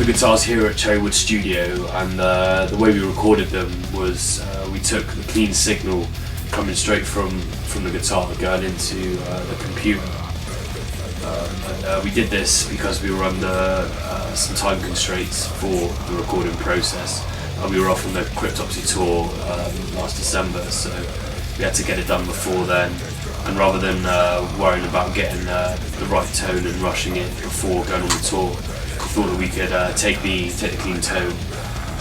the guitars here at Cherrywood Studio, and the way we recorded them was we took the clean signal coming straight from the guitar going into the computer. We did this because we were under some time constraints for the recording process. We were off on the Cryptopsy tour last December, so we had to get it done before then. And rather than worrying about getting the right tone and rushing it before going on the tour, we thought that we could take the clean tone,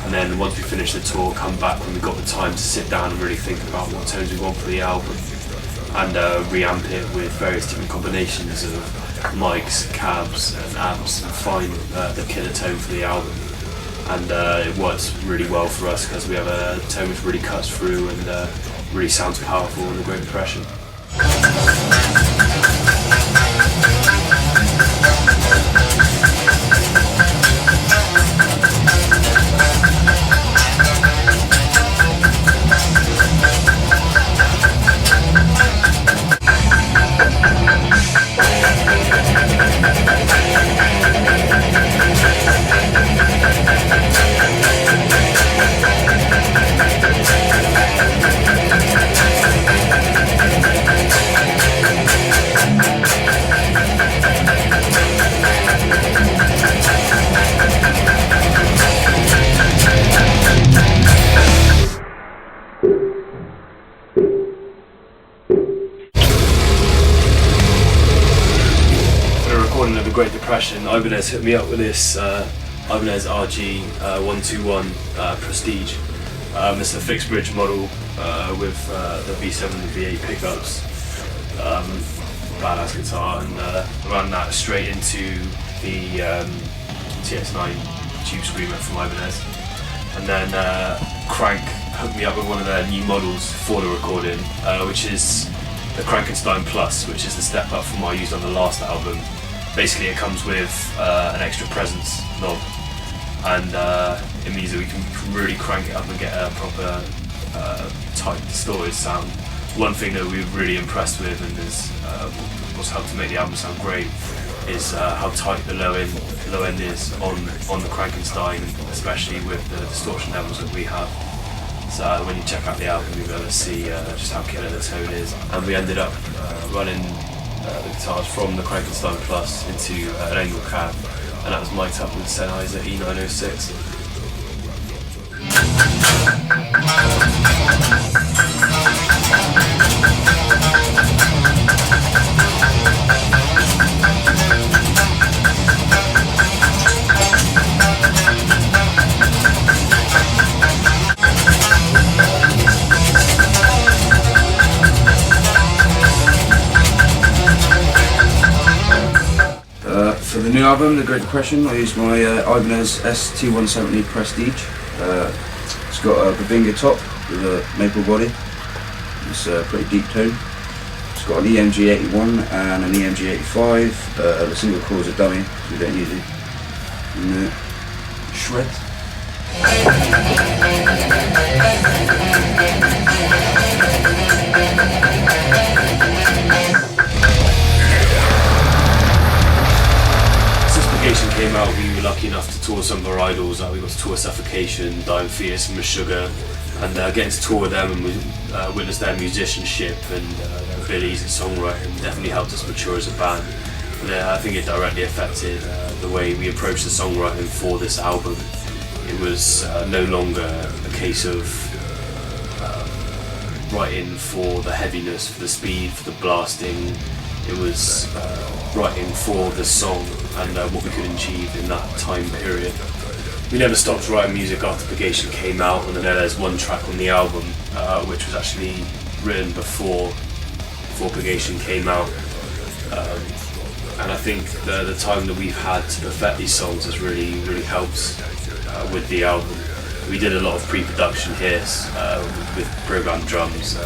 and then once we finished the tour, come back when we got the time to sit down and really think about what tones we want for the album, and reamp it with various different combinations of mics, cabs and amps, and find the killer tone for the album. And it works really well for us because we have a tone which really cuts through and really sounds powerful in the Great Depression. Of the Great Depression, Ibanez hit me up with this Ibanez RG121 Prestige. It's a fixed bridge model with the V7 and V8 pickups, badass guitar, and ran that straight into the TX9 tube screamer from Ibanez. And then Crank hooked me up with one of their new models for the recording, which is the Crankenstein Plus, which is the step up from what I used on the last album. Basically, it comes with an extra presence knob, and it means that we can really crank it up and get a proper tight, distorted sound. One thing that we were really impressed with, and is what's helped to make the album sound great, is how tight the low end is on the Crankenstein, especially with the distortion levels that we have. So when you check out the album, you'll be able to see just how killer the tone is. And we ended up running the guitars from the Crankenstein Plus into an angle cab, and that was mic'd up with Sennheiser E906. For the new album, The Great Depression, I used my Ibanez ST170 Prestige. It's got a Babinga top with a maple body. It's a pretty deep tone. It's got an EMG81 and an EMG85. The single coils are dummy, so we don't use it. And shred. Suffocation came out, we were lucky enough to tour some of our idols. We got to tour Suffocation, Dying Fetus and Meshuggah, and getting to tour with them and witness their musicianship and their abilities and songwriting definitely helped us mature as a band. And I think it directly affected the way we approached the songwriting for this album. It was no longer a case of writing for the heaviness, for the speed, for the blasting. It was writing for the song and what we could achieve in that time period. We never stopped writing music after Purgation came out, and then there's one track on the album which was actually written before Purgation came out. And I think the time that we've had to perfect these songs has really helped with the album. We did a lot of pre-production here with programmed drums.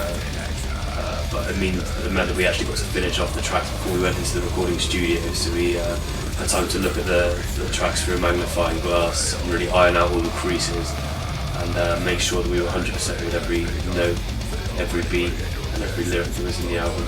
But it meant that we actually got to finish off the tracks before we went into the recording studio, so we had time to look at the tracks through a magnifying glass and really iron out all the creases and make sure that we were 100% with every note, every beat and every lyric that was in the album.